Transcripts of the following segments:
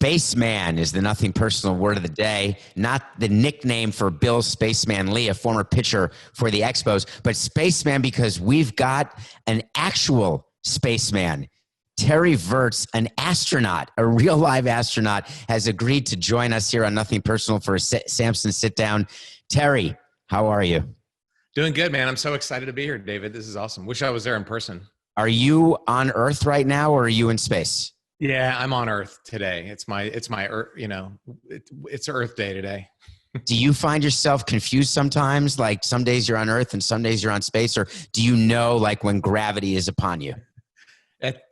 Spaceman is the nothing personal word of the day, not the nickname for Bill Spaceman Lee, a former pitcher for the Expos, but Spaceman because we've got an actual spaceman. Terry Virts, an astronaut, a real live astronaut, has agreed to join us here on Nothing Personal for a Samson Sit-Down. Terry, how are you? Doing good, man. I'm so excited to be here, David. This is awesome. Wish I was there in person. Are you on Earth right now, or are you in space? Yeah, I'm on Earth today. It's my Earth, it's Earth Day today. Do you find yourself confused sometimes? Like some days you're on Earth and some days you're on space, or do you know like when gravity is upon you?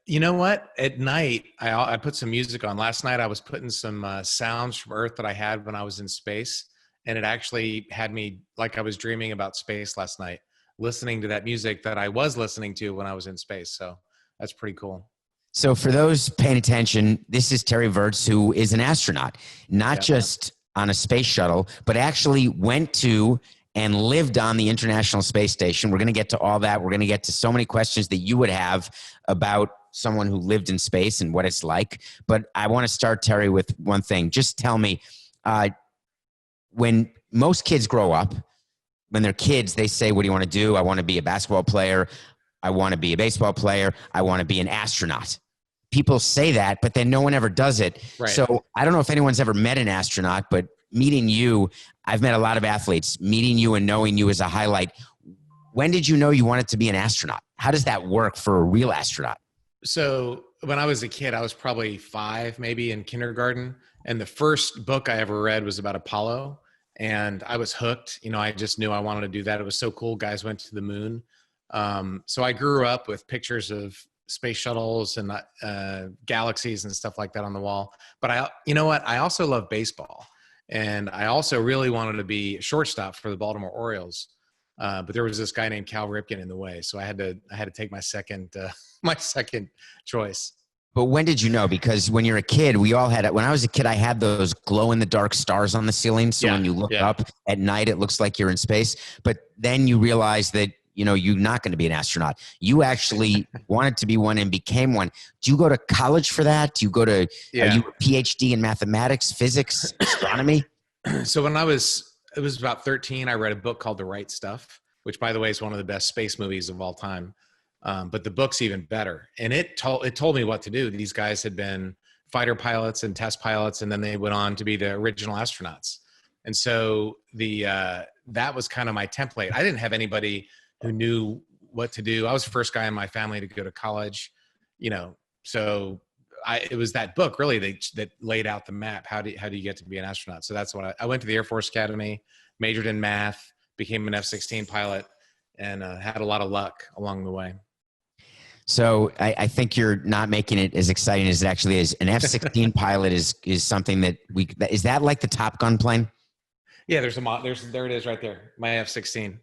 You know what? At night, I put some music on. Last night, I was putting some sounds from Earth that I had when I was in space. And it actually had me like I was dreaming about space last night, listening to that music that I was listening to when I was in space. So that's pretty cool. So for those paying attention, this is Terry Virts, who is an astronaut, not just on a space shuttle, but actually went to and lived on the International Space Station. We're going to get to all that. We're going to get to so many questions that you would have about someone who lived in space and what it's like. But I want to start, Terry, with one thing. Just tell me, when most kids grow up, when they're kids, they say, what do you want to do? I want to be a basketball player. I want to be a baseball player. I want to be an astronaut. People say that, but then no one ever does it. Right. So I don't know if anyone's ever met an astronaut, but meeting you, I've met a lot of athletes. Meeting you and knowing you is a highlight. When did you know you wanted to be an astronaut? How does that work for a real astronaut? So when I was a kid, I was probably 5, maybe in kindergarten. And the first book I ever read was about Apollo. And I was hooked. I just knew I wanted to do that. It was so cool. Guys went to the moon. So I grew up with pictures of space shuttles and galaxies and stuff like that on the wall. But you know what? I also love baseball. And I also really wanted to be a shortstop for the Baltimore Orioles. But there was this guy named Cal Ripken in the way. So I had to take my second choice. But when did you know? Because when you're a kid, we all had it. When I was a kid, I had those glow in the dark stars on the ceiling. So when you look up at night, it looks like you're in space. But then you realize that, you're not going to be an astronaut. You actually wanted to be one and became one. Do you go to college for that? Do you go to, are you a PhD in mathematics, physics, astronomy? So when it was about 13, I read a book called The Right Stuff, which by the way is one of the best space movies of all time. But the book's even better. And it told me what to do. These guys had been fighter pilots and test pilots, and then they went on to be the original astronauts. And so that was kind of my template. I didn't have anybody who knew what to do. I was the first guy in my family to go to college, so it was that book really that laid out the map. How do you get to be an astronaut? So that's what I went to the Air Force Academy, majored in math, became an F16 pilot, and had a lot of luck along the way. So I think you're not making it as exciting as it actually is. An F-16 pilot is something that is that like the Top Gun plane? Yeah, there it is right there. My F-16.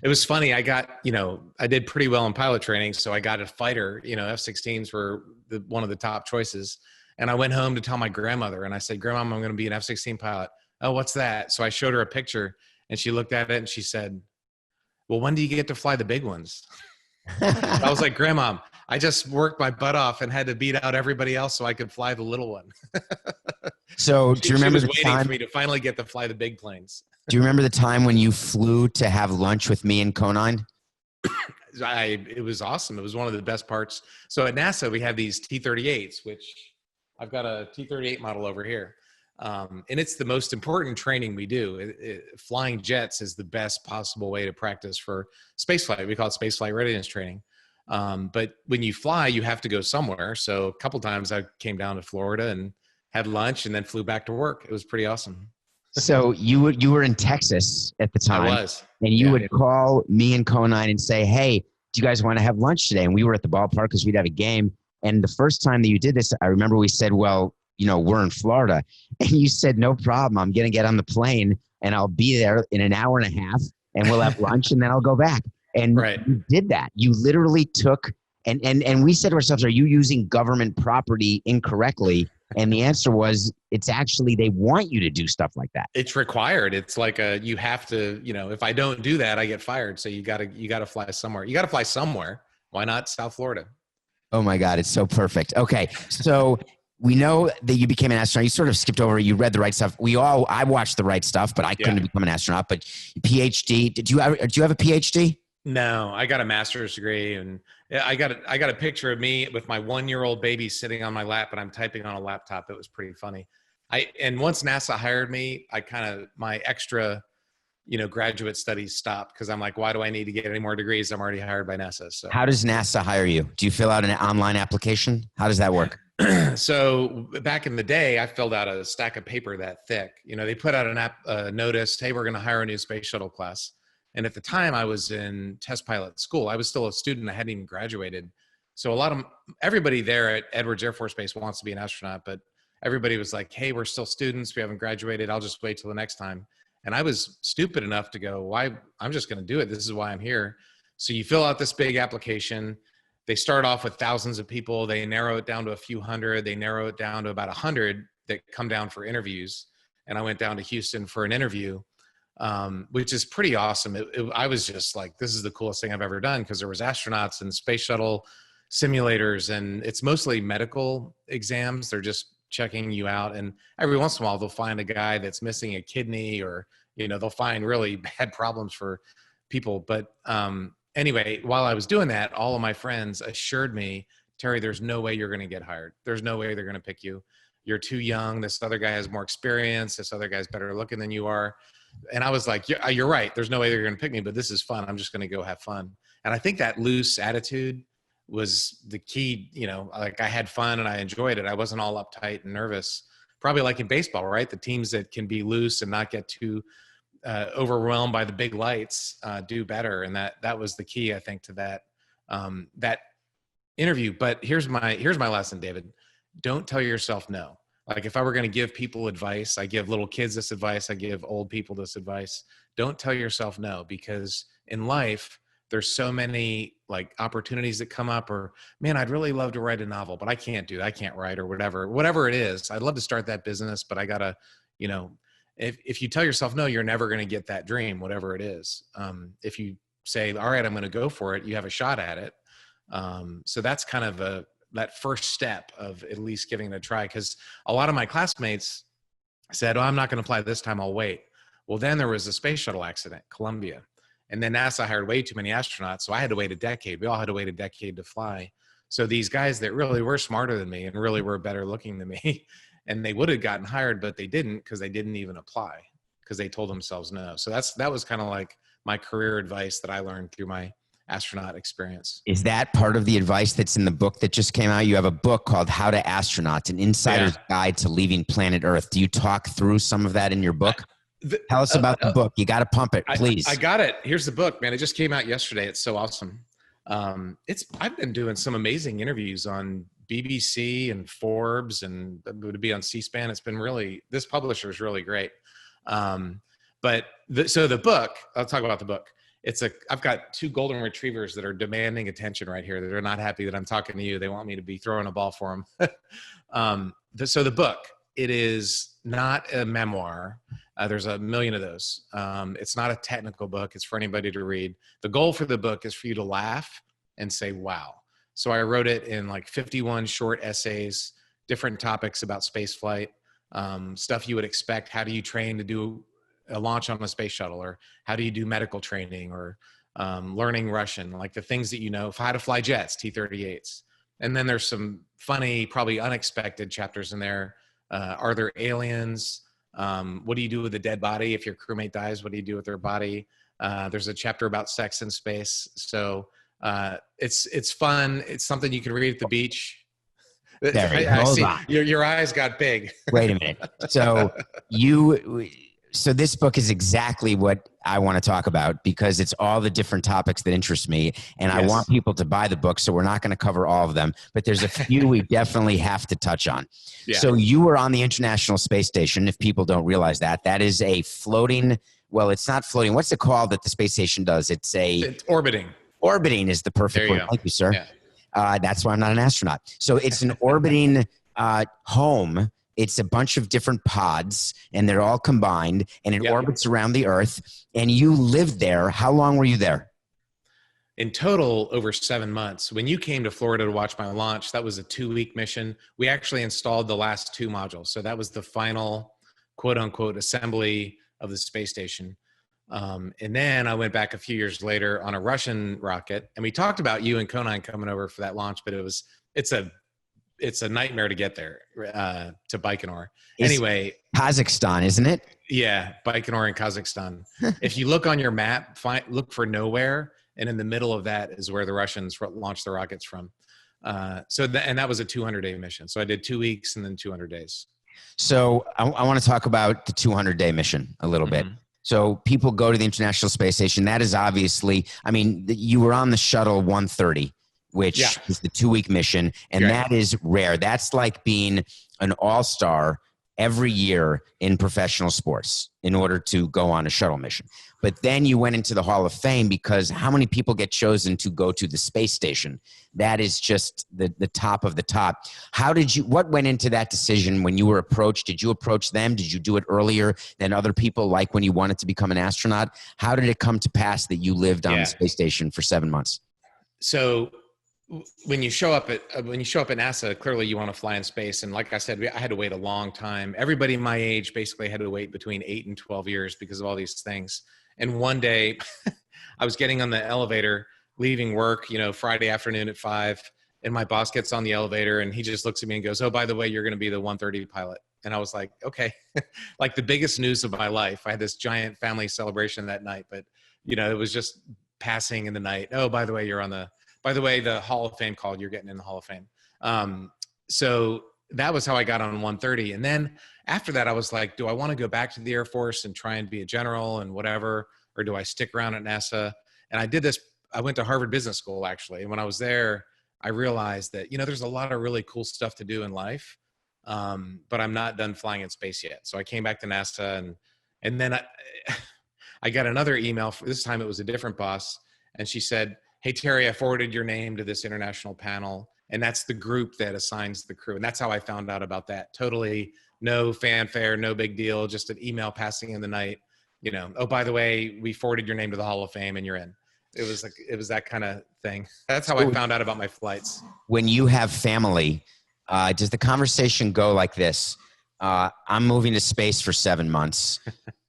It was funny. I got, I did pretty well in pilot training. So I got a fighter, F-16s were one of the top choices. And I went home to tell my grandmother and I said, Grandma, I'm going to be an F-16 pilot. Oh, what's that? So I showed her a picture and she looked at it and she said, well, when do you get to fly the big ones? I was like, Grandma, I just worked my butt off and had to beat out everybody else so I could fly the little one. So do you remember she was waiting for me to finally get to fly the big planes? Do you remember the time when you flew to have lunch with me and Conine? It was awesome. It was one of the best parts. So at NASA, we have these T-38s, which I've got a T-38 model over here. And it's the most important training we do. Flying jets is the best possible way to practice for spaceflight. We call it spaceflight readiness training. But when you fly, you have to go somewhere. So a couple times I came down to Florida and had lunch and then flew back to work. It was pretty awesome. So you were in Texas at the time. I was. And you would call me and Conine and say, hey, do you guys want to have lunch today? And we were at the ballpark because we'd have a game. And the first time that you did this, I remember we said, well, we're in Florida. And you said, no problem. I'm going to get on the plane and I'll be there in an hour and a half and we'll have lunch and then I'll go back. And you did that. You literally took, and we said to ourselves, are you using government property incorrectly? And the answer was, it's actually, they want you to do stuff like that. It's required. It's like you have to, if I don't do that, I get fired. So you gotta fly somewhere. You gotta fly somewhere. Why not South Florida? Oh my God. It's so perfect. Okay. So we know that you became an astronaut. You sort of skipped over. You read The Right Stuff. I watched The Right Stuff, but I couldn't become an astronaut. But PhD, do you have a PhD? No, I got a master's degree, and I got a picture of me with my 1-year-old baby sitting on my lap, and I'm typing on a laptop. It was pretty funny. And once NASA hired me, my extra, graduate studies stopped because I'm like, why do I need to get any more degrees? I'm already hired by NASA. So how does NASA hire you? Do you fill out an online application? How does that work? So back in the day, I filled out a stack of paper that thick. They put out a notice, hey, we're going to hire a new space shuttle class. And at the time I was in test pilot school. I was still a student. I hadn't even graduated. So everybody there at Edwards Air Force Base wants to be an astronaut, but everybody was like, hey, we're still students. We haven't graduated. I'll just wait till the next time. And I was stupid enough to go, why? I'm just going to do it. This is why I'm here. So you fill out this big application. They start off with thousands of people. They narrow it down to a few hundred. They narrow it down to about 100 that come down for interviews. And I went down to Houston for an interview, which is pretty awesome. I was just like, this is the coolest thing I've ever done, because there was astronauts and space shuttle simulators, and it's mostly medical exams. They're just checking you out. And every once in a while, they'll find a guy that's missing a kidney, or, they'll find really bad problems for people. But anyway, while I was doing that, all of my friends assured me, Terry, there's no way you're going to get hired. There's no way they're going to pick you. You're too young. This other guy has more experience. This other guy's better looking than you are. And I was like, you're right. There's no way they're going to pick me, but this is fun. I'm just going to go have fun. And I think that loose attitude was the key. Like, I had fun and I enjoyed it. I wasn't all uptight and nervous, probably like in baseball, right? The teams that can be loose and not get too overwhelmed by the big lights do better. And that was the key, I think, to that interview. But here's my lesson, David. Don't tell yourself no. Like, if I were going to give people advice, I give little kids this advice, I give old people this advice. Don't tell yourself no, because in life, there's so many like opportunities that come up, or, man, I'd really love to write a novel, but I can't do that. I can't write, or whatever it is. I'd love to start that business, but I gotta, if you tell yourself no, you're never going to get that dream, whatever it is. If you say, all right, I'm going to go for it, you have a shot at it. So that's kind of that first step of at least giving it a try. Because a lot of my classmates said, oh, I'm not going to apply this time, I'll wait. Well, then there was a space shuttle accident, Columbia. And then NASA hired way too many astronauts. So I had to wait a decade. We all had to wait a decade to fly. So these guys that really were smarter than me and really were better looking than me, and they would have gotten hired, but they didn't, because they didn't even apply, because they told themselves no. So that was kind of like my career advice that I learned through my astronaut experience. Is that part of the advice that's in the book that just came out? You have a book called How to Astronaut, an insider's guide to leaving planet Earth. Do you talk through some of that in your book? Tell us about the book. You got to pump it, please. I got it. Here's the book, man. It just came out yesterday. It's so awesome. I've been doing some amazing interviews on BBC and Forbes, and to be on C-SPAN. It's been this publisher is really great. But the book, I'll talk about the book. I've got 2 golden retrievers that are demanding attention right here. They're not happy that I'm talking to you. They want me to be throwing a ball for them. So the book, it is not a memoir. There's a million of those. It's not a technical book. It's for anybody to read. The goal for the book is for you to laugh and say, wow. So I wrote it in like 51 short essays, different topics about space flight, stuff you would expect. How do you train to do a launch on a space shuttle, or how do you do medical training, or learning Russian, like the things that how to fly jets, T-38s. And then there's some funny, probably unexpected chapters in there. Are there aliens? What do you do with a dead body? If your crewmate dies, what do you do with their body? There's a chapter about sex in space. So it's fun. It's something you can read at the beach. I see your eyes got big. Wait a minute. So this book is exactly what I want to talk about, because it's all the different topics that interest me. And I want people to buy the book. So we're not going to cover all of them, but there's a few we definitely have to touch on. Yeah. So you were on the International Space Station. If people don't realize that is a floating, well, it's not floating. What's it called that the space station does? It's orbiting. Orbiting is the perfect word. Thank you, sir. Yeah. That's why I'm not an astronaut. So it's an orbiting home. It's a bunch of different pods, and they're all combined, and it orbits around the Earth. And you lived there. How long were you there? in total over 7 months. When you came to Florida to watch my launch, that was a 2-week mission. We actually installed the last 2 modules. So that was the final quote unquote assembly of the space station. And then I went back a few years later on a Russian rocket, and we talked about you and Konine coming over for that launch, but it's a nightmare to get there, to Baikonur. Anyway, Kazakhstan, isn't it? Yeah, Baikonur in Kazakhstan. If you look on your map, look for nowhere, and in the middle of that is where the Russians launched the rockets from. And that was a 200-day mission. So I did 2 weeks and then 200 days. So I want to talk about the 200-day mission a little bit. So people go to the International Space Station. That is obviously, I mean, you were on the Shuttle 130, which is the 2-week mission, and that is rare. That's like being an all-star every year in professional sports in order to go on a shuttle mission. But then you went into the Hall of Fame because how many people get chosen to go to the space station? That is just the top of the top. What went into that decision when you were approached? Did you approach them? Did you do it earlier than other people, like when you wanted to become an astronaut? How did it come to pass that you lived on the space station for 7 months? So when you show up at NASA, clearly you want to fly in space. And like I said, I had to wait a long time. Everybody my age basically had to wait between 8 and 12 years because of all these things. And one day I was getting on the elevator, leaving work, Friday afternoon at 5, and my boss gets on the elevator and he just looks at me and goes, "Oh, by the way, you're going to be the 130 pilot." And I was like, okay, like the biggest news of my life. I had this giant family celebration that night, but it was just passing in the night. "Oh, by the way, the Hall of Fame called, you're getting in the Hall of Fame." So that was how I got on 130. And then after that, I was like, do I want to go back to the Air Force and try and be a general and whatever, or do I stick around at NASA? And I did this. I went to Harvard Business School, actually. And when I was there, I realized that, there's a lot of really cool stuff to do in life, but I'm not done flying in space yet. So I came back to NASA, and then I got another email. This time it was a different boss. And she said, "Hey, Terry, I forwarded your name to this international panel." And that's the group that assigns the crew. And that's how I found out about that. Totally no fanfare, no big deal, just an email passing in the night. "Oh, by the way, we forwarded your name to the Hall of Fame and you're in." It was that kind of thing. That's how I found out about my flights. When you have family, does the conversation go like this? I'm moving to space for 7 months.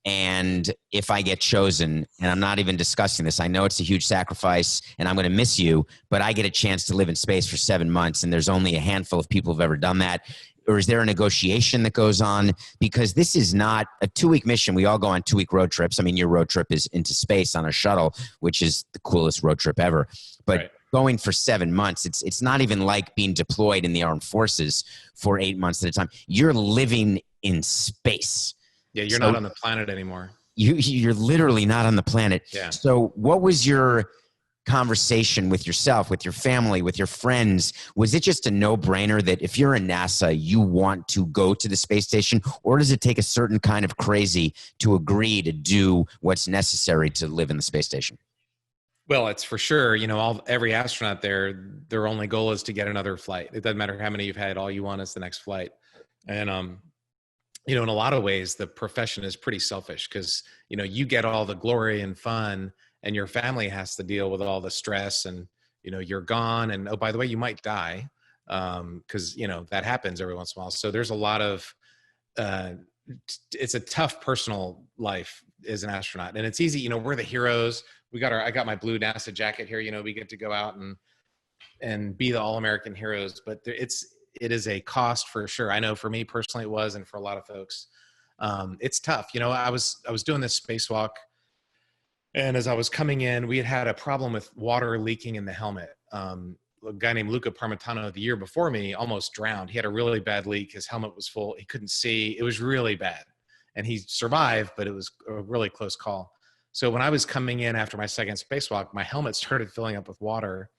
And if I get chosen, and I'm not even discussing this, I know it's a huge sacrifice and I'm going to miss you, but I get a chance to live in space for 7 months. And there's only a handful of people who've ever done that. Or is there a negotiation that goes on? Because this is not a 2-week mission. We all go on 2-week road trips. I mean, your road trip is into space on a shuttle, which is the coolest road trip ever. But going for 7 months, it's not even like being deployed in the armed forces for 8 months at a time. You're living in space. Yeah, you're not on the planet anymore. You're literally not on the planet. Yeah. So what was your conversation with yourself, with your family, with your friends? Was it just a no-brainer that if you're in NASA, you want to go to the space station? Or does it take a certain kind of crazy to agree to do what's necessary to live in the space station? Well, it's for sure, every astronaut there, their only goal is to get another flight. It doesn't matter how many you've had. All you want is the next flight. And, in a lot of ways, the profession is pretty selfish because, you get all the glory and fun and your family has to deal with all the stress and, you're gone. And, oh, by the way, you might die because, that happens every once in a while. So there's a lot of, it's a tough personal life as an astronaut. And it's easy, we're the heroes. I got my blue NASA jacket here, we get to go out and be the all-American heroes, but it is a cost for sure. I know for me personally it was, and for a lot of folks, it's tough. I was doing this spacewalk, and as I was coming in, we had a problem with water leaking in the helmet. A guy named Luca Parmitano the year before me almost drowned. He had a really bad leak. His helmet was full. He couldn't see. It was really bad, and he survived, but it was a really close call. So when I was coming in after my second spacewalk, my helmet started filling up with water.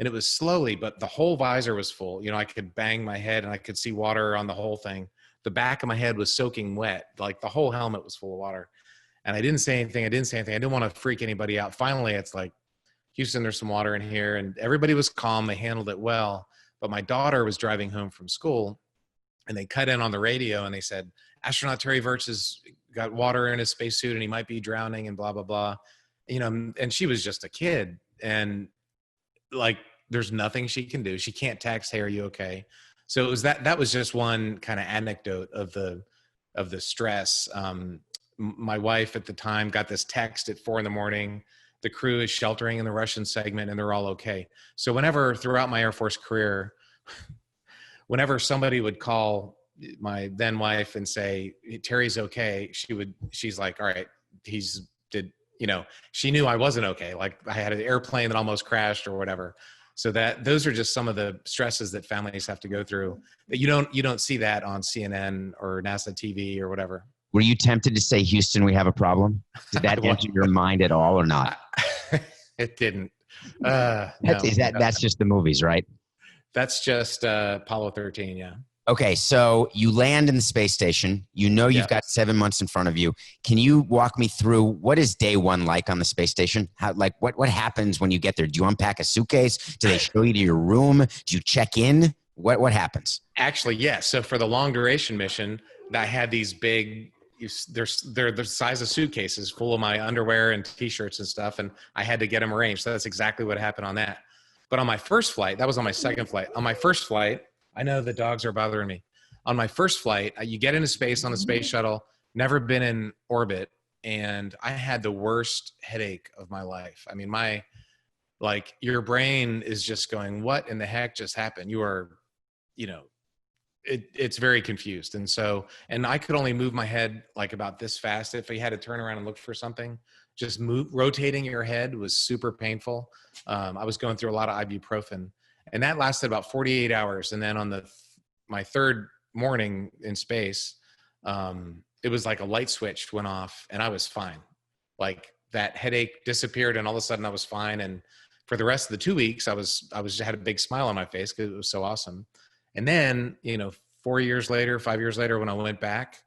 And it was slowly, but the whole visor was full. I could bang my head and I could see water on the whole thing. The back of my head was soaking wet. Like the whole helmet was full of water. And I didn't say anything. I didn't want to freak anybody out. Finally, it's like, "Houston, there's some water in here." And everybody was calm. They handled it well. But my daughter was driving home from school and they cut in on the radio and they said, "Astronaut Terry Virts has got water in his spacesuit and he might be drowning," and blah, blah, blah. And she was just a kid. and like there's nothing she can do. She can't text, "Hey, are you okay?" So it was that was just one kind of anecdote of the stress. My wife at the time got this text at 4 a.m. The crew is sheltering in the Russian segment and they're all okay. So whenever throughout my Air Force career, whenever somebody would call my then wife and say, "Terry's okay," she's like, "All right, she knew I wasn't okay. Like I had an airplane that almost crashed or whatever. So those are just some of the stresses that families have to go through that you don't see that on CNN or NASA TV or whatever. Were you tempted to say, "Houston, we have a problem"? Did that enter your mind at all or not? It didn't. That's just the movies, right? That's just Apollo 13. Yeah. Okay, so you land in the space station. You know you've got 7 months in front of you. Can you walk me through what is day one like on the space station? What happens when you get there? Do you unpack a suitcase? Do they show you to your room? Do you check in? What happens? Actually, yes. So for the long duration mission, I had these big, they're the size of suitcases full of my underwear and t-shirts and stuff, and I had to get them arranged. So that's exactly what happened on that. But on my first flight, that was on my second flight. On my first flight, I know the dogs are bothering me. On my first flight, you get into space on the space shuttle, never been in orbit, and I had the worst headache of my life. I mean, your brain is just going, what in the heck just happened? You are, it's very confused. And I could only move my head like about this fast. If I had to turn around and look for something, rotating your head was super painful. I was going through a lot of ibuprofen. And that lasted about 48 hours. And then on my third morning in space, it was like a light switch went off and I was fine. Like that headache disappeared and all of a sudden I was fine. And for the rest of the 2 weeks, I had a big smile on my face because it was so awesome. And then, 5 years later, when I went back,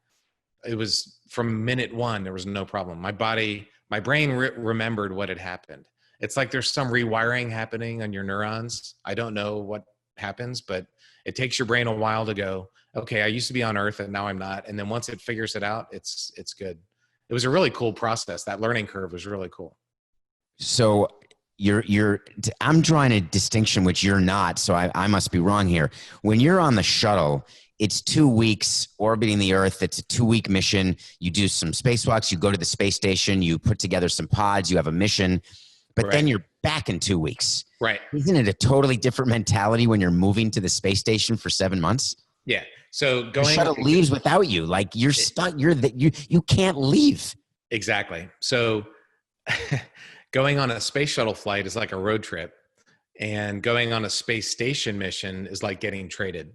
it was from minute one, there was no problem. My brain remembered what had happened. It's like there's some rewiring happening on your neurons. I don't know what happens, but it takes your brain a while to go, okay, I used to be on Earth and now I'm not. And then once it figures it out, it's good. It was a really cool process. That learning curve was really cool. So I'm drawing a distinction, which you're not. So I must be wrong here. When you're on the shuttle, it's 2 weeks orbiting the Earth. It's a 2-week mission. You do some spacewalks. You go to the space station. You put together some pods. You have a mission. But then you're back in 2 weeks. Right. Isn't it a totally different mentality when you're moving to the space station for 7 months? Yeah. So the shuttle leaves without you. Like you're stuck. You can't leave. Exactly. So going on a space shuttle flight is like a road trip, and going on a space station mission is like getting traded.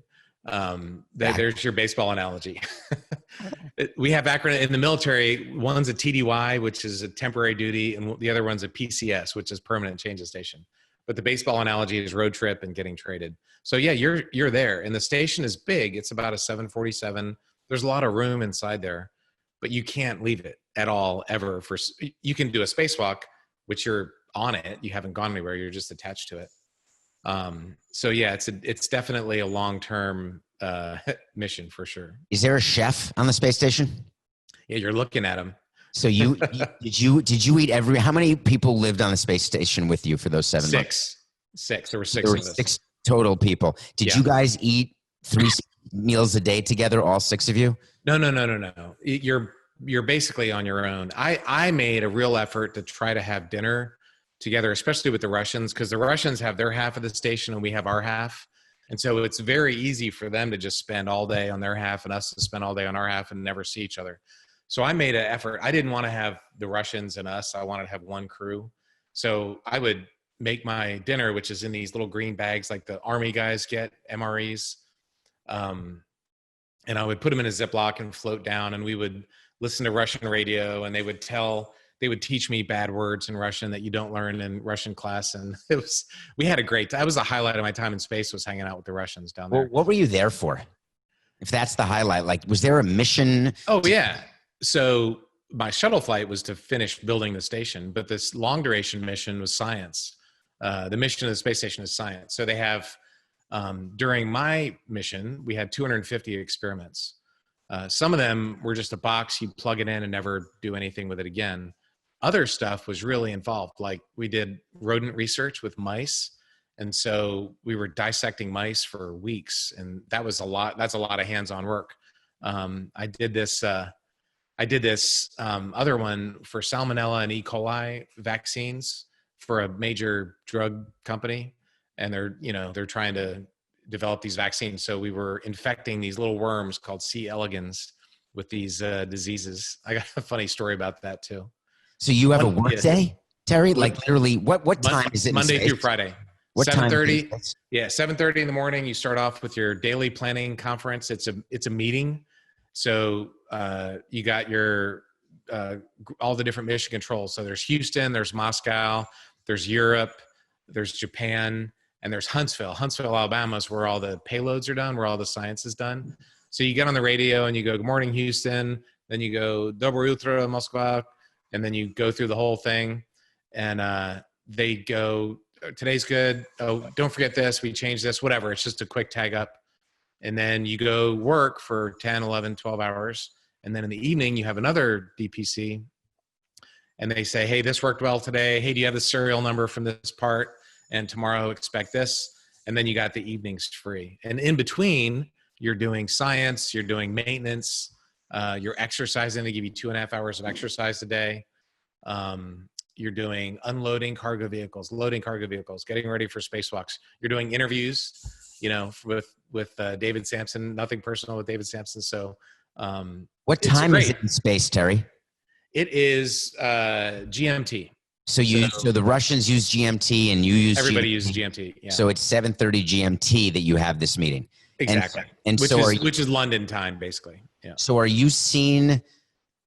There's your baseball analogy. We have acronym in the military. One's a TDY, which is a temporary duty, and the other one's a PCS, which is permanent change of station. But the baseball analogy is road trip and getting traded. So yeah, you're there, and the station is big. It's about a 747. There's a lot of room inside there, but you can't leave it at all ever. You can do a spacewalk, which you're on it. You haven't gone anywhere. You're just attached to it. So yeah, it's definitely a long-term mission for sure. Is there a chef on the space station? Yeah, you're looking at him. So did you eat how many people lived on the space station with you for those 7 months? Six. There were six of us. 6 total people. Did you guys eat 3 meals a day together, all 6 of you? No. You're basically on your own. I made a real effort to try to have dinner together, especially with the Russians, because the Russians have their half of the station and we have our half. And so it's very easy for them to just spend all day on their half and us to spend all day on our half and never see each other. So I made an effort. I didn't want to have the Russians and us. I wanted to have one crew. So I would make my dinner, which is in these little green bags like the Army guys get, MREs. And I would put them in a Ziploc and float down, and we would listen to Russian radio, and they would teach me bad words in Russian that you don't learn in Russian class. And we had a great time. That was the highlight of my time in space, was hanging out with the Russians down there. Well, what were you there for? If that's the highlight, like, was there a mission? Oh yeah. So my shuttle flight was to finish building the station, but this long duration mission was science. The mission of the space station is science. So they have, during my mission, we had 250 experiments. Some of them were just a box, you plug it in and never do anything with it again. other stuff was really involved. Like we did rodent research with mice. And so we were dissecting mice for weeks, and that was a lot. That's a lot of hands-on work. I did this other one for salmonella and E. coli vaccines for a major drug company. And they're trying to develop these vaccines. So we were infecting these little worms called C. elegans with these diseases. I got a funny story about that too. So you have a work day, Terry? Like literally, what time is it? Monday through Friday. What 7:30. Yeah, 7:30 in the morning. You start off with your daily planning conference. It's a meeting. So you got your all the different mission controls. So there's Houston, there's Moscow, there's Europe, there's Japan, and there's Huntsville. Huntsville, Alabama is where all the payloads are done, where all the science is done. So you get on the radio and you go, "Good morning, Houston." Then you go, "Dobro jutro, Moskva," and then you go through the whole thing. And they go, "Today's good. Oh, don't forget this. We changed this," whatever. It's just a quick tag up. And then you go work for 10, 11, 12 hours. And then in the evening, you have another DPC. And they say, "Hey, this worked well today. Hey, do you have the serial number from this part? And tomorrow expect this." And then you got the evenings free. And in between, you're doing science, you're doing maintenance, you're exercising. They give you 2.5 hours of exercise a day. You're doing unloading cargo vehicles, loading cargo vehicles, getting ready for spacewalks. You're doing interviews, with David Samson. Nothing personal with David Samson. So, what time is it in space, Terry? It is GMT. So the Russians use GMT and you use everybody GMT. uses GMT. Yeah. So it's 7:30 GMT that you have this meeting. Exactly. And which is London time, basically. Yeah. So are you seeing?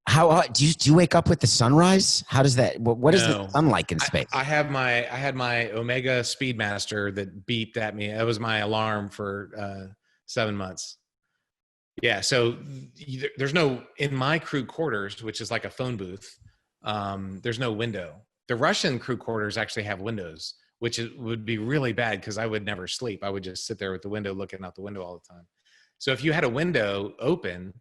How do you wake up with the sunrise? How does that? What is the sun like in space? I had my Omega Speedmaster that beeped at me. That was my alarm for 7 months. Yeah. So there's no, in my crew quarters, which is like a phone booth. There's no window. The Russian crew quarters actually have windows, which would be really bad because I would never sleep. I would just sit there with the window looking out the window all the time. So if you had a window open,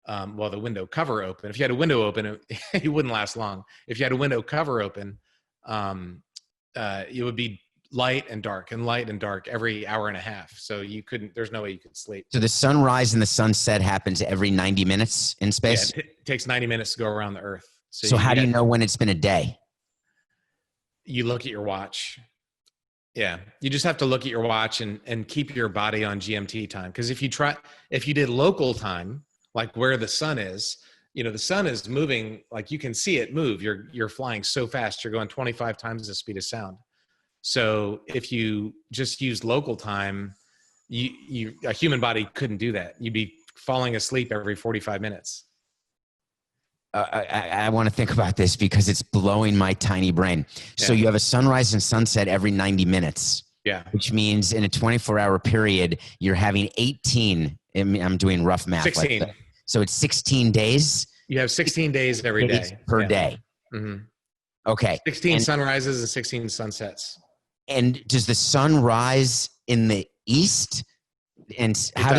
the window cover open. If you had a window open, it wouldn't last long. If you had a window cover open, it would be light and dark every hour and a half. So there's no way you could sleep. So the sunrise and the sunset happens every 90 minutes in space? Yeah, it takes 90 minutes to go around the Earth. So how do you know when it's been a day? You look at your watch. Yeah. You just have to look at your watch and keep your body on GMT time. Because if you did local time, like where the sun is, the sun is moving, like you can see it move. You're flying so fast, you're going 25 times the speed of sound. So if you just use local time, a human body couldn't do that. You'd be falling asleep every 45 minutes. I want to think about this because it's blowing my tiny brain. Yeah. So you have a sunrise and sunset every 90 minutes. Yeah. Which means in a 24-hour period, you're having 18. I'm doing rough math. 16. Like so it's 16 days? You have 16 days every day. Per day. Mm-hmm. Okay. 16 sunrises and 16 sunsets. And does the sun rise in the east? And how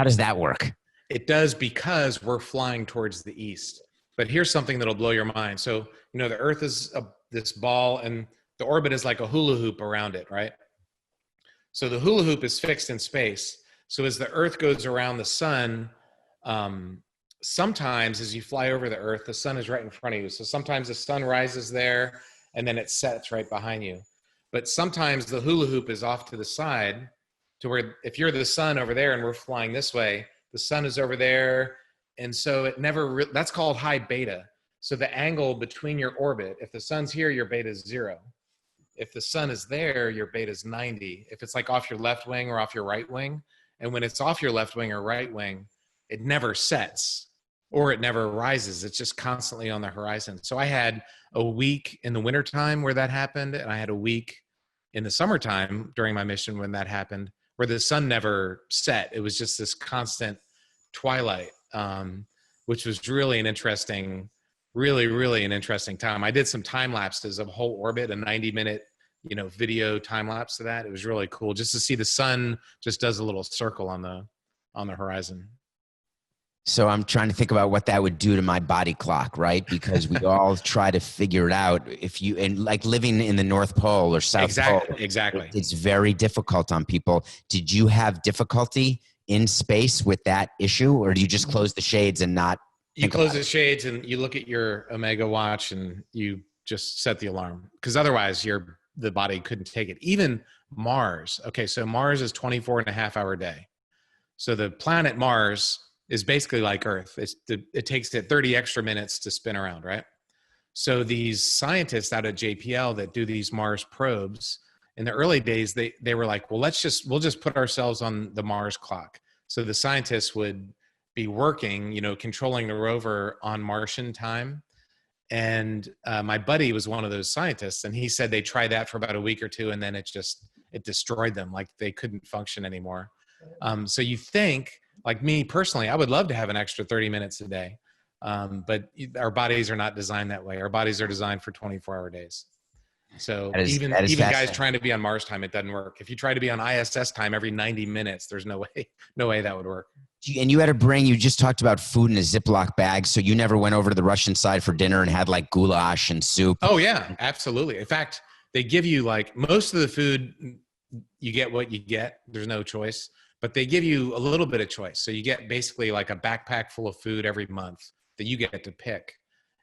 does that work? It does because we're flying towards the east. But here's something that'll blow your mind. So, the Earth is this ball and the orbit is like a hula hoop around it, right? So the hula hoop is fixed in space. So as the Earth goes around the sun, sometimes as you fly over the Earth, the sun is right in front of you. So sometimes the sun rises there and then it sets right behind you. But sometimes the hula hoop is off to the side to where if you're the sun over there and we're flying this way, the sun is over there. And so that's called high beta. So the angle between your orbit, if the sun's here, your beta is 0. If the sun is there, your beta is 90. If it's like off your left wing or off your right wing, and when it's off your left wing or right wing, it never sets or it never rises. It's just constantly on the horizon. So I had a week in the wintertime where that happened, and I had a week in the summertime during my mission when that happened, where the sun never set. It was just this constant twilight, which was really an interesting time. I did some time lapses of whole orbit, a 90-minute, video time lapse of that. It was really cool just to see the sun just does a little circle on the horizon. So I'm trying to think about what that would do to my body clock, right? Because we all try to figure it out. If you, and like living in the North Pole or South Pole, Exactly. it's very difficult on people. Did you have difficulty in space with that issue, or do you just close the shades and not You think close about the it? shades and you look at your Omega watch and you just set the alarm, because otherwise the body couldn't take it. Even Mars. Okay. So Mars is 24 and a half hour day. So the planet Mars is basically like Earth. It takes it 30 extra minutes to spin around, right? So these scientists out at JPL that do these Mars probes, in the early days, they were like, well, we'll just put ourselves on the Mars clock. So the scientists would be working, controlling the rover on Martian time. And my buddy was one of those scientists, and he said they tried that for about a week or two, and then it destroyed them. Like they couldn't function anymore. So you think, like me personally, I would love to have an extra 30 minutes a day. But our bodies are not designed that way. Our bodies are designed for 24-hour days. So That is even guys fascinating. trying to be on Mars time, it doesn't work. If you try to be on ISS time every 90 minutes, there's no way that would work. And you had to bring, you just talked about food in a Ziploc bag. So you never went over to the Russian side for dinner and had like goulash and soup. Oh yeah, absolutely. In fact, they give you like most of the food, you get what you get. There's no choice, but they give you a little bit of choice. So you get basically like a backpack full of food every month that you get to pick.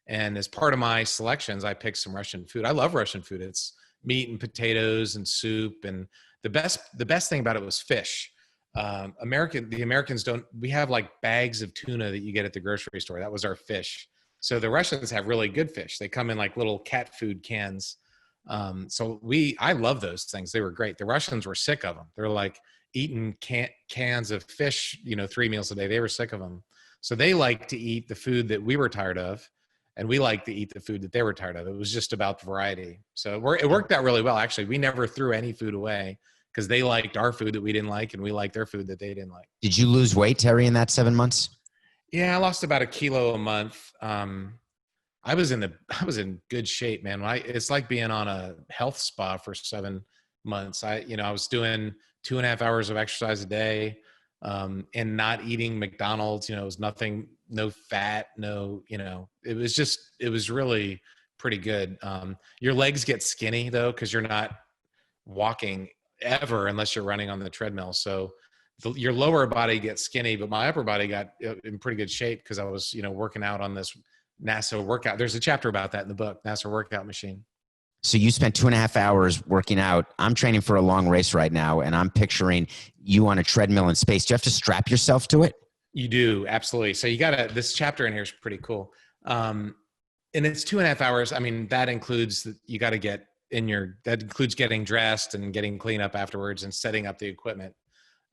And as part of my selections, I picked some Russian food. I love Russian food. It's meat and potatoes and soup. And the best thing about it was fish. The Americans don't, we have like bags of tuna that you get at the grocery store. That was our fish. So the Russians have really good fish. They come in like little cat food cans. I love those things. They were great. The Russians were sick of them. They're like eating cans of fish, 3 meals a day. They were sick of them. So they like to eat the food that we were tired of, and we like to eat the food that they were tired of. It was just about variety. So it worked out really well. Actually, we never threw any food away because they liked our food that we didn't like, and we liked their food that they didn't like. Did you lose weight, Terry, in that 7 months? Yeah, I lost about a kilo a month. I was in good shape, man. It's like being on a health spa for 7 months. I was doing 2.5 hours of exercise a day, and not eating McDonald's. It was nothing, no fat, no, it was really pretty good. Your legs get skinny though, because you're not walking ever unless you're running on the treadmill. So your lower body gets skinny, but my upper body got in pretty good shape because I was, working out on this NASA workout. There's a chapter about that in the book, NASA workout machine. So you spent 2.5 hours working out. I'm training for a long race right now, and I'm picturing you on a treadmill in space. Do you have to strap yourself to it? You do, absolutely. So this chapter in here is pretty cool. And it's 2.5 hours. I mean, that includes, that includes getting dressed and getting clean up afterwards and setting up the equipment.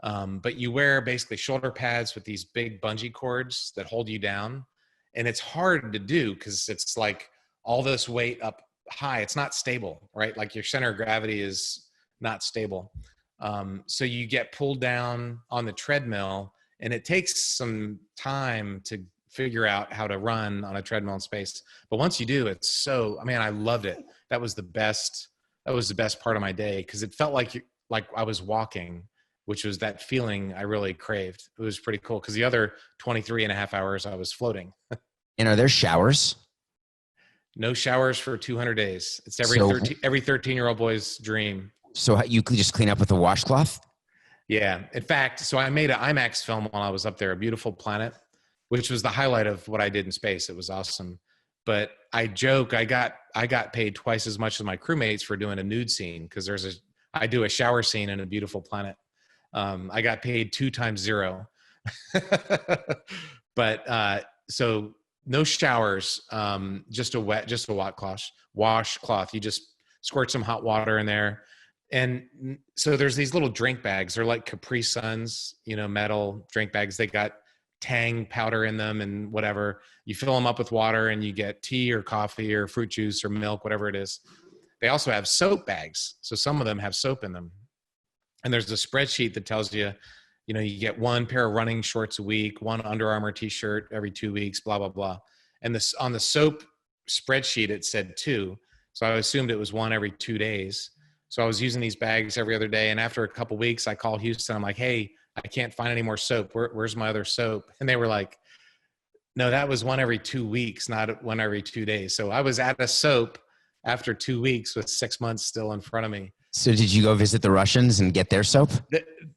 But you wear basically shoulder pads with these big bungee cords that hold you down. And it's hard to do because it's like all this weight up high. It's not stable, right? Like your center of gravity is not stable. So you get pulled down on the treadmill, and it takes some time to figure out how to run on a treadmill in space. But once you do, I loved it. That was the best part of my day, because it felt like I was walking, which was that feeling I really craved. It was pretty cool because the other 23.5 hours I was floating. And are there showers? No showers for 200 days. It's every 13-year-old boy's dream. So you could just clean up with a washcloth? Yeah. In fact, so I made an IMAX film while I was up there, A Beautiful Planet, which was the highlight of what I did in space. It was awesome. But I joke, I got paid twice as much as my crewmates for doing a nude scene, because I do a shower scene in A Beautiful Planet. I got paid 2 times 0. But so no showers, just a washcloth. You just squirt some hot water in there. And so there's these little drink bags. They're like Capri Suns, metal drink bags. They got Tang powder in them and whatever. You fill them up with water and you get tea or coffee or fruit juice or milk, whatever it is. They also have soap bags. So some of them have soap in them. And there's a spreadsheet that tells you, you get 1 pair of running shorts a week, 1 Under Armour t-shirt every 2 weeks, blah, blah, blah. And on the soap spreadsheet, it said 2. So I assumed it was 1 every 2 days. So I was using these bags every other day. And after a couple of weeks, I call Houston. I'm like, hey, I can't find any more soap. Where's my other soap? And they were like, No, that was one every 2 weeks, not one every 2 days. So I was at a soap after 2 weeks with 6 months still in front of me. So did you go visit the Russians and get their soap?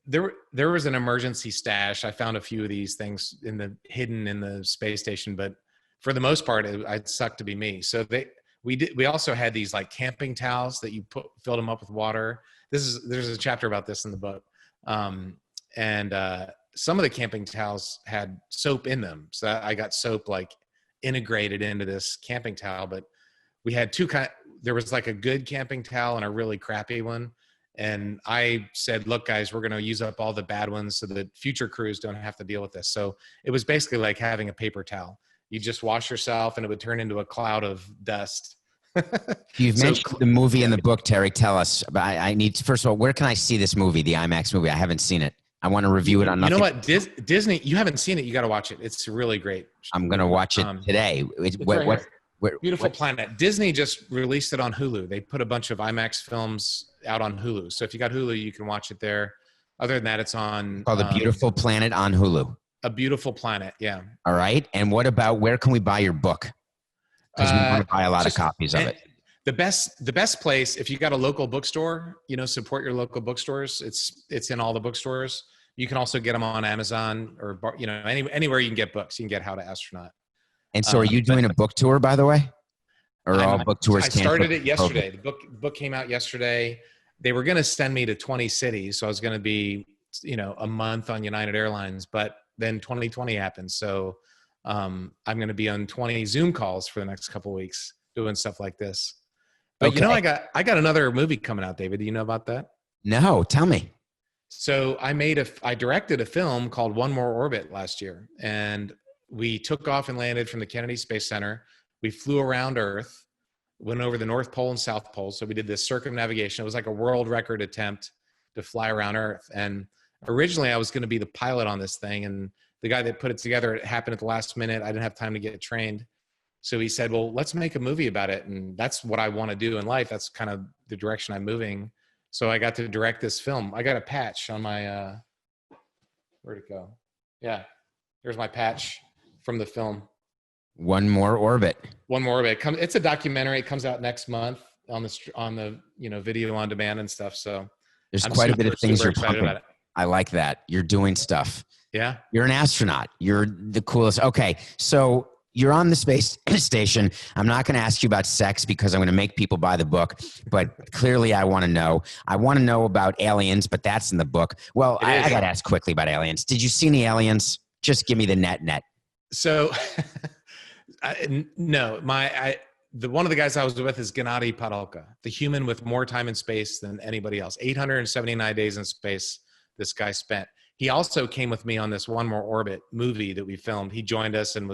There was an emergency stash. I found a few of these things hidden in the space station, but for the most part, it sucked to be me. So we also had these like camping towels that you filled them up with water. There's a chapter about this in the book. And some of the camping towels had soap in them. So I got soap like integrated into this camping towel, but we had there was like a good camping towel and a really crappy one. And I said, look, guys, we're going to use up all the bad ones so that future crews don't have to deal with this. So it was basically like having a paper towel. You just wash yourself and it would turn into a cloud of dust. You've mentioned the movie in the book, Terry. Tell us. I need to, first of all, where can I see this movie, the IMAX movie? I haven't seen it. I want to review it on Nothing. You know what? Disney, you haven't seen it. You got to watch it. It's really great. I'm going to watch it today. Beautiful Planet. Disney just released it on Hulu. They put a bunch of IMAX films out on Hulu. So if you got Hulu, you can watch it there. Other than that, it's on called A Beautiful Planet on Hulu. A Beautiful Planet, yeah. All right. And what about, where can we buy your book? Because we want to buy a lot of copies of it. The best place, if you got a local bookstore, support your local bookstores. It's in all the bookstores. You can also get them on Amazon or anywhere you can get books. You can get How to Astronaut. And so, are you doing a book tour, by the way, or all book tours? I started it yesterday. The book came out yesterday. They were going to send me to 20 cities, so I was going to be, a month on United Airlines. But then 2020 happened, so I'm going to be on 20 Zoom calls for the next couple of weeks doing stuff like this. But I got another movie coming out, David. Do you know about that? No, tell me. So I directed a film called One More Orbit last year, and we took off and landed from the Kennedy Space Center. We flew around Earth, went over the North Pole and South Pole. So we did this circumnavigation. It was like a world record attempt to fly around Earth. And originally I was going to be the pilot on this thing. And the guy that put it together, it happened at the last minute. I didn't have time to get trained. So he said, well, let's make a movie about it. And that's what I want to do in life. That's kind of the direction I'm moving. So I got to direct this film. I got a patch on my, where'd it go? Yeah, here's my patch from the film. One More Orbit. One More Orbit. It's a documentary. It comes out next month on the video on demand and stuff. So there's quite a bit of things you're pumping. About it. I like that. You're doing stuff. Yeah. You're an astronaut. You're the coolest. Okay. So you're on the space station. I'm not going to ask you about sex because I'm going to make people buy the book, but clearly I want to know. I want to know about aliens, but that's in the book. Well, I got to ask quickly about aliens. Did you see any aliens? Just give me the net. So, no, one of the guys I was with is Gennady Padalka, the human with more time in space than anybody else. 879 days in space this guy spent. He also came with me on this One More Orbit movie that we filmed. He joined us and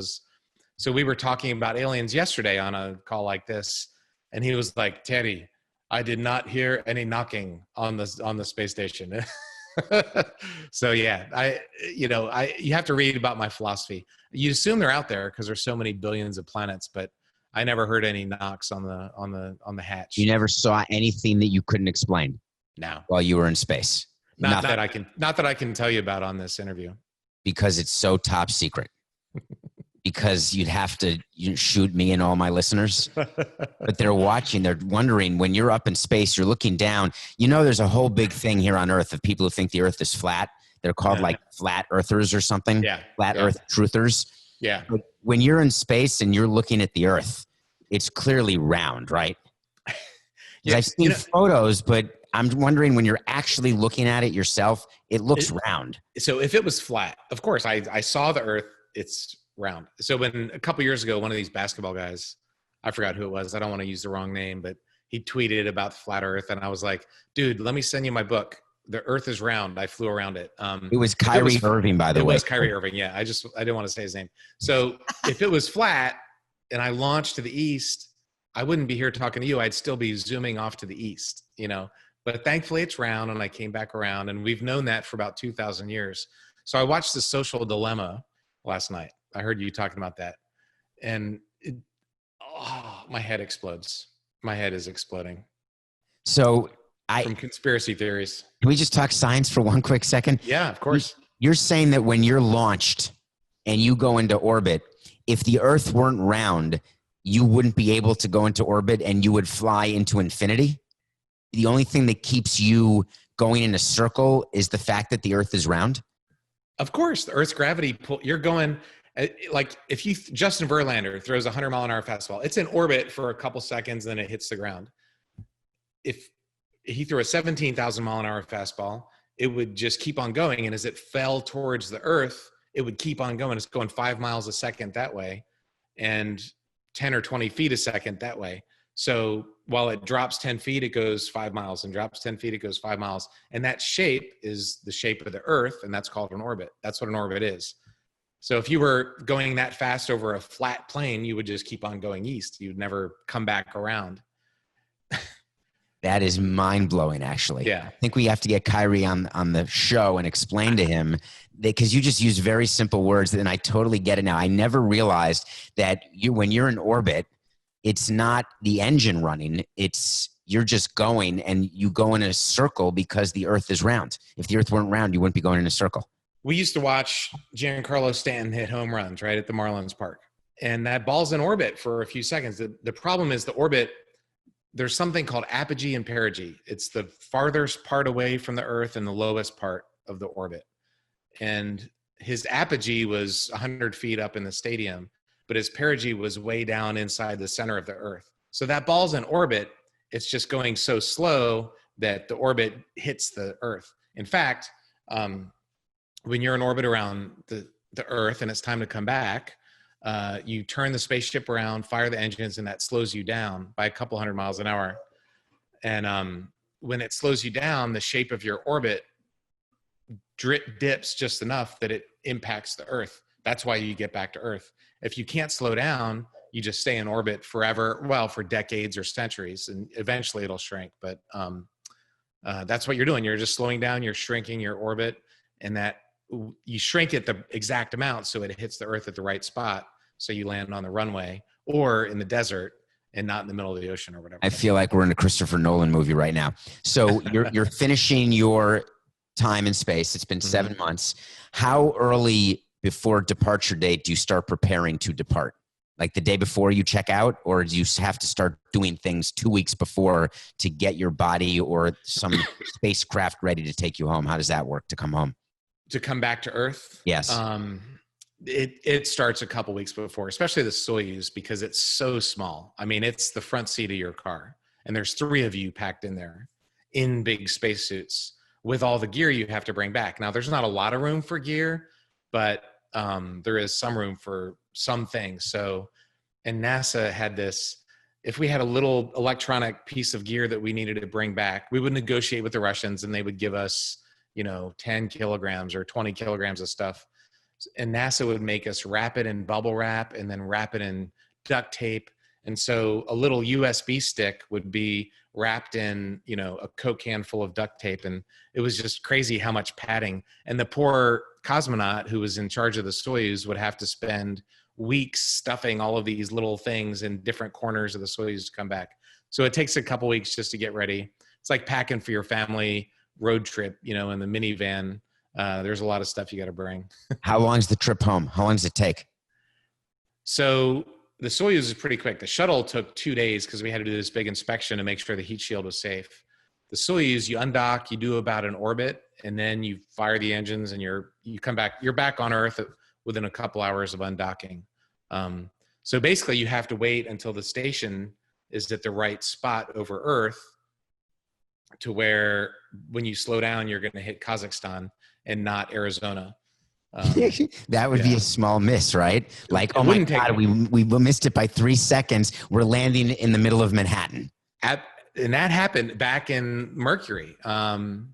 so we were talking about aliens yesterday on a call like this. And he was like, Terry, I did not hear any knocking on the space station. So yeah, you have to read about my philosophy. You assume they're out there because there's so many billions of planets, but I never heard any knocks on the hatch. You never saw anything that you couldn't explain? No. While you were in space? Not that I can tell you about on this interview. Because it's so top secret. Because you'd have to shoot me and all my listeners. But they're watching. They're wondering, when you're up in space, you're looking down. There's a whole big thing here on Earth of people who think the Earth is flat. They're called like flat earthers or something. Yeah. Flat Earth truthers. Yeah. But when you're in space and you're looking at the Earth, it's clearly round, right? Yeah, I've seen photos, but I'm wondering, when you're actually looking at it yourself, it looks round. So if it was flat, of course, I saw the Earth, it's round. So when a couple years ago, one of these basketball guys, I forgot who it was, I don't want to use the wrong name, but he tweeted about flat Earth. And I was like, dude, let me send you my book. The Earth is round. I flew around it. It was Kyrie Irving, by the way. It was Kyrie Irving. Yeah. I didn't want to say his name. So if it was flat and I launched to the east, I wouldn't be here talking to you. I'd still be zooming off to the east, but thankfully it's round, and I came back around, and we've known that for about 2,000 years. So I watched The Social Dilemma last night. I heard you talking about that, and my head explodes. My head is exploding. So from conspiracy theories. Can we just talk science for one quick second? Yeah, of course. You're saying that when you're launched and you go into orbit, if the Earth weren't round, you wouldn't be able to go into orbit and you would fly into infinity? The only thing that keeps you going in a circle is the fact that the Earth is round? Of course, the Earth's gravity pull. You're going like if Justin Verlander throws a 100-mile-an-hour fastball, it's in orbit for a couple seconds, and then it hits the ground. If he threw a 17,000-mile-an-hour fastball, it would just keep on going, and as it fell towards the Earth, it would keep on going. It's going 5 miles a second that way, and 10 or 20 feet a second that way. So while it drops 10 feet, it goes 5 miles, and drops 10 feet, it goes 5 miles. And that shape is the shape of the Earth, and that's called an orbit. That's what an orbit is. So if you were going that fast over a flat plane, you would just keep on going east. You'd never come back around. That is mind-blowing, actually. Yeah. I think we have to get Kyrie on the show and explain to him, because you just use very simple words, and I totally get it now. I never realized that when you're in orbit, it's not the engine running. You're just going, and you go in a circle because the Earth is round. If the Earth weren't round, you wouldn't be going in a circle. We used to watch Giancarlo Stanton hit home runs right at the Marlins Park, and that ball's in orbit for a few seconds. The problem is the orbit, there's something called apogee and perigee. It's the farthest part away from the Earth and the lowest part of the orbit. And his apogee was 100 feet up in the stadium, but his perigee was way down inside the center of the Earth. So that ball's in orbit. It's just going so slow that the orbit hits the Earth. In fact, when you're in orbit around the Earth and it's time to come back, you turn the spaceship around, fire the engines, and that slows you down by a couple 100 miles an hour. And when it slows you down, the shape of your orbit dips just enough that it impacts the Earth. That's why you get back to Earth. If you can't slow down, you just stay in orbit forever, well, for decades or centuries, and eventually it'll shrink. But that's what you're doing. You're just slowing down, you're shrinking your orbit, and that you shrink it the exact amount so it hits the Earth at the right spot, so you land on the runway or in the desert and not in the middle of the ocean or whatever. I feel like we're in a Christopher Nolan movie right now. So you're finishing your time in space. It's been 7 months. How early before departure date do you start preparing to depart? Like the day before you check out, or do you have to start doing things 2 weeks before to get your body or some spacecraft ready to take you home? How does that work to come home? To come back to Earth? Yes. It starts a couple weeks before, especially the Soyuz, because it's so small. I mean, it's the front seat of your car, and there's 3 of you packed in there in big spacesuits with all the gear you have to bring back. Now, there's not a lot of room for gear, but there is some room for some things. So, and NASA had this, if we had a little electronic piece of gear that we needed to bring back, we would negotiate with the Russians, and they would give us, 10 kilograms or 20 kilograms of stuff. And NASA would make us wrap it in bubble wrap and then wrap it in duct tape. And so a little USB stick would be wrapped in, a Coke can full of duct tape. And it was just crazy how much padding. And the poor cosmonaut who was in charge of the Soyuz would have to spend weeks stuffing all of these little things in different corners of the Soyuz to come back. So it takes a couple weeks just to get ready. It's like packing for your family road trip, in the minivan. There's a lot of stuff you got to bring. How long is the trip home? How long does it take? So the Soyuz is pretty quick. The shuttle took 2 days because we had to do this big inspection to make sure the heat shield was safe. The Soyuz, you undock, you do about an orbit, and then you fire the engines, and you come back. You're back on Earth within a couple hours of undocking. So basically, you have to wait until the station is at the right spot over Earth, to where when you slow down, you're going to hit Kazakhstan and not Arizona. That would be a small miss, right? Like, oh my God, we missed it by 3 seconds. We're landing in the middle of Manhattan. And that happened back in Mercury. It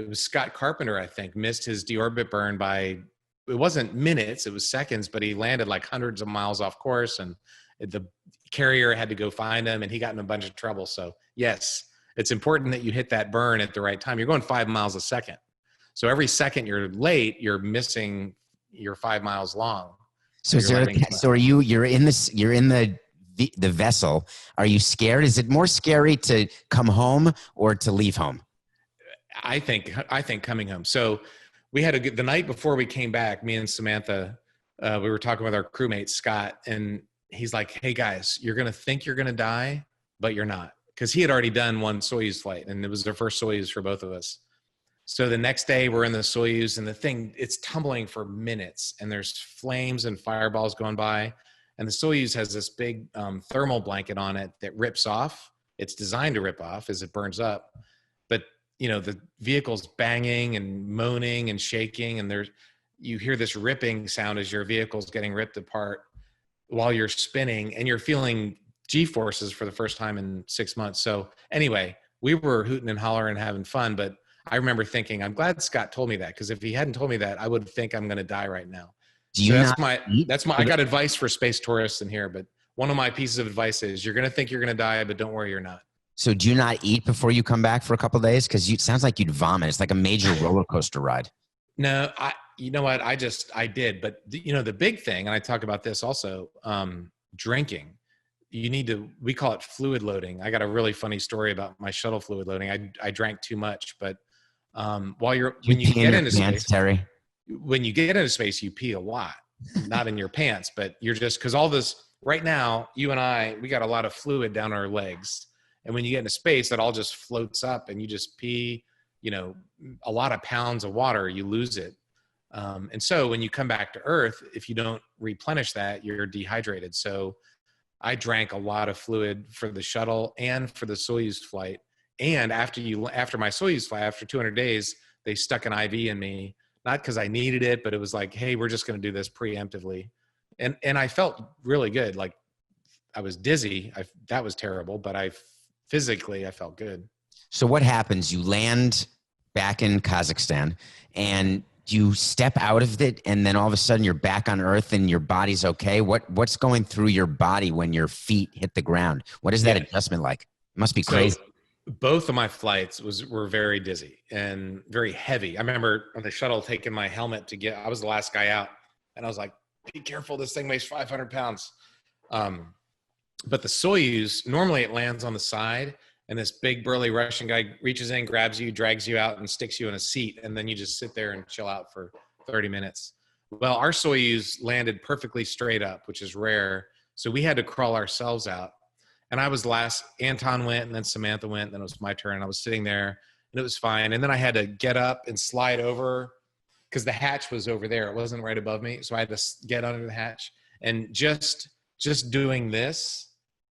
was Scott Carpenter, I think, missed his deorbit burn by, it wasn't minutes, it was seconds, but he landed like hundreds of miles off course, and the carrier had to go find him, and he got in a bunch of trouble. So yes, it's important that you hit that burn at the right time. You're going 5 miles a second. So every second you're late, you're missing your 5 miles long. So you're in the vessel. Are you scared? Is it more scary to come home or to leave home? I think coming home. So we had the night before we came back, me and Samantha, we were talking with our crewmate, Scott, and he's like, hey guys, you're going to think you're going to die, but you're not. Cause he had already done one Soyuz flight and it was their first Soyuz for both of us. So the next day we're in the Soyuz and the thing, it's tumbling for minutes and there's flames and fireballs going by. And the Soyuz has this big thermal blanket on it that rips off. It's designed to rip off as it burns up. But, you know, the vehicle's banging and moaning and shaking. And you hear this ripping sound as your vehicle's getting ripped apart while you're spinning and you're feeling G-forces for the first time in 6 months. So anyway, we were hooting and hollering and having fun, but I remember thinking, I'm glad Scott told me that, because if he hadn't told me that, I would think I'm going to die right now. So I got advice for space tourists in here, but one of my pieces of advice is you're going to think you're going to die, but don't worry, you're not. So do you not eat before you come back for a couple of days? Because it sounds like you'd vomit. It's like a major roller coaster ride. No, you know what? I did, but you know, the big thing, and I talk about this also, drinking. We call it fluid loading. I got a really funny story about my shuttle fluid loading. I drank too much, but when you get into space, Terry, when you get into space, you pee a lot, not in your pants, but you're just, cause all this right now, you and we got a lot of fluid down our legs. And when you get into space, that all just floats up and you just pee, you know, a lot of pounds of water, you lose it. And so when you come back to Earth, if you don't replenish that, you're dehydrated. So I drank a lot of fluid for the shuttle and for the Soyuz flight. And after my Soyuz flight, after 200 days, they stuck an IV in me, not because I needed it, but it was like, hey, we're just going to do this preemptively. And I felt really good. Like I was dizzy. That was terrible, but physically I felt good. So what happens? You land back in Kazakhstan and you step out of it, and then all of a sudden you're back on Earth and your body's okay. What's going through your body when your feet hit the ground? What is that adjustment like? It must be crazy. So both of my flights were very dizzy and very heavy. I remember on the shuttle taking my helmet I was the last guy out, and I was like, be careful, this thing weighs 500 pounds. But the Soyuz, normally it lands on the side, and this big burly Russian guy reaches in, grabs you, drags you out, and sticks you in a seat. And then you just sit there and chill out for 30 minutes. Well, our Soyuz landed perfectly straight up, which is rare. So we had to crawl ourselves out. And I was last. Anton went, and then Samantha went, and then it was my turn. And I was sitting there, and it was fine. And then I had to get up and slide over because the hatch was over there. It wasn't right above me. So I had to get under the hatch. And just doing this,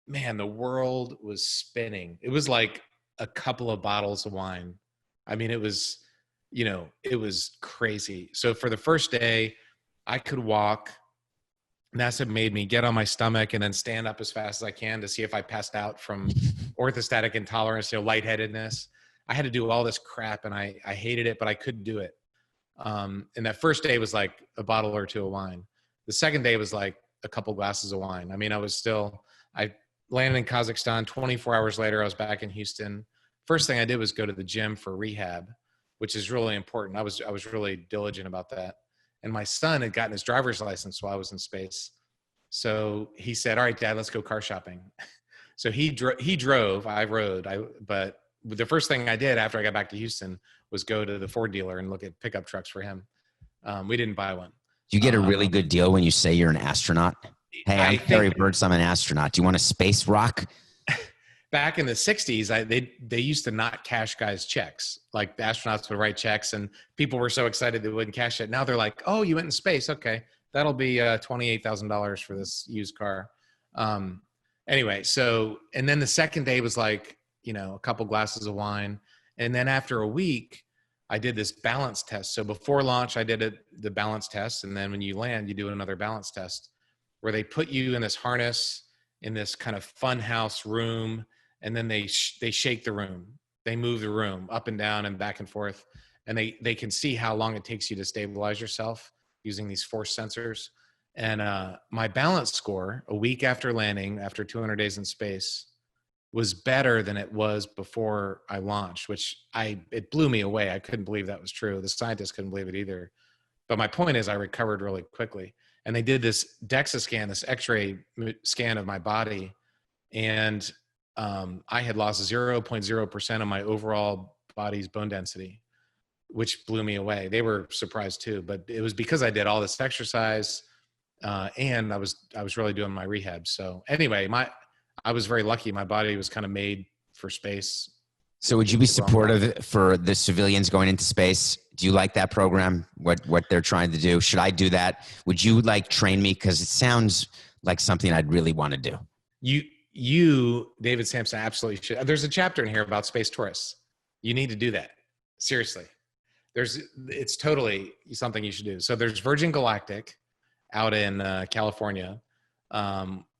man, the world was spinning. It was like a couple of bottles of wine. I mean, it was crazy. So for the first day, I could walk. NASA made me get on my stomach and then stand up as fast as I can to see if I passed out from orthostatic intolerance, lightheadedness. I had to do all this crap, and I hated it, but I couldn't do it. And that first day was like a bottle or two of wine. The second day was like a couple glasses of wine. I mean, I landed in Kazakhstan. 24 hours later, I was back in Houston. First thing I did was go to the gym for rehab, which is really important. I was really diligent about that. And my son had gotten his driver's license while I was in space. So he said, all right, Dad, let's go car shopping. So he drove, I rode. But the first thing I did after I got back to Houston was go to the Ford dealer and look at pickup trucks for him. We didn't buy one. Do you get a really good deal when you say you're an astronaut? Hey, I'm Terry Virts. I'm an astronaut. Do you want a space rock? Back in the 60s, they used to not cash guys' checks. Like the astronauts would write checks, and people were so excited they wouldn't cash it. Now they're like, oh, you went in space. Okay, that'll be $28,000 for this used car. Anyway, and then the second day was like, a couple glasses of wine. And then after a week, I did this balance test. So before launch, I did the balance test. And then when you land, you do another balance test where they put you in this harness in this kind of fun house room. And then they shake the room. They move the room up and down and back and forth. And they can see how long it takes you to stabilize yourself using these force sensors. And my balance score a week after landing, after 200 days in space, was better than it was before I launched, it blew me away. I couldn't believe that was true. The scientists couldn't believe it either. But my point is I recovered really quickly. And they did this DEXA scan, this X-ray scan of my body. And I had lost 0.0% of my overall body's bone density, which blew me away. They were surprised too, but it was because I did all this exercise, and I was really doing my rehab. So anyway, I was very lucky. My body was kind of made for space. So would you be supportive for the civilians going into space? Do you like that program? What they're trying to do? Should I do that? Would you like train me? Because it sounds like something I'd really want to do. You, David Samson, absolutely should. There's a chapter in here about space tourists. You need to do that. Seriously. It's totally something you should do. So there's Virgin Galactic out in California,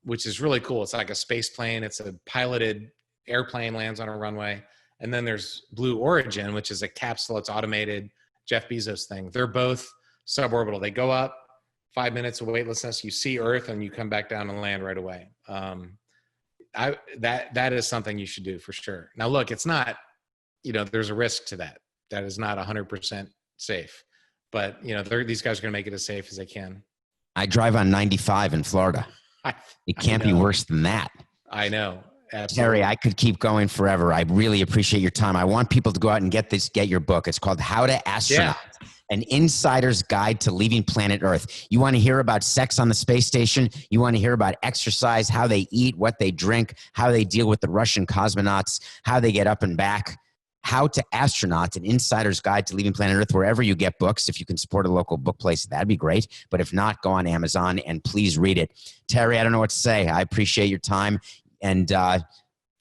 which is really cool. It's like a space plane. It's a piloted airplane, lands on a runway. And then there's Blue Origin, which is a capsule. It's automated, Jeff Bezos thing. They're both suborbital. They go up, 5 minutes of weightlessness. You see Earth and you come back down and land right away. That is something you should do for sure. Now, look, it's not, there's a risk to that. That is not 100% safe. But, these guys are going to make it as safe as they can. I drive on 95 in Florida. It can't be worse than that. I know. Absolutely. Terry, I could keep going forever. I really appreciate your time. I want people to go out and get your book. It's called How to Astronaut, An Insider's Guide to Leaving Planet Earth. You want to hear about sex on the space station? You want to hear about exercise, how they eat, what they drink, how they deal with the Russian cosmonauts, how they get up and back? How to Astronaut, An Insider's Guide to Leaving Planet Earth, wherever you get books. If you can support a local book place, that'd be great. But if not, go on Amazon and please read it. Terry, I don't know what to say. I appreciate your time. And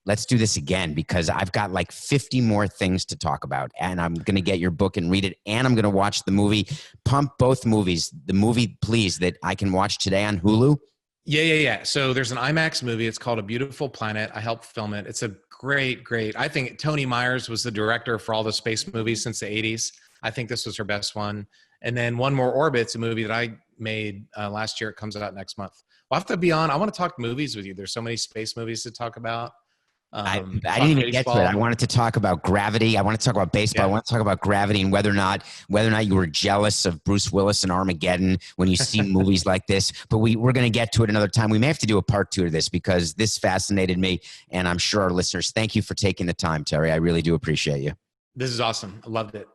let's do this again because I've got like 50 more things to talk about. And I'm going to get your book and read it. And I'm going to watch the movie. Pump both movies. The movie, please, that I can watch today on Hulu. Yeah. So there's an IMAX movie. It's called A Beautiful Planet. I helped film it. It's a great. I think Toni Myers was the director for all the space movies since the 80s. I think this was her best one. And then One More Orbit's a movie that I made last year. It comes out next month. We'll have to be on. I want to talk movies with you. There's so many space movies to talk about. I didn't even get to it. I wanted to talk about gravity. I want to talk about baseball. Yeah. I want to talk about gravity and whether or not you were jealous of Bruce Willis and Armageddon when you see movies like this. But we're going to get to it another time. We may have to do a part 2 of this because this fascinated me, and I'm sure our listeners. Thank you for taking the time, Terry. I really do appreciate you. This is awesome. I loved it.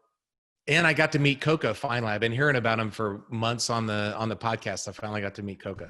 And I got to meet Coca finally. I've been hearing about him for months on the podcast. I finally got to meet Coca.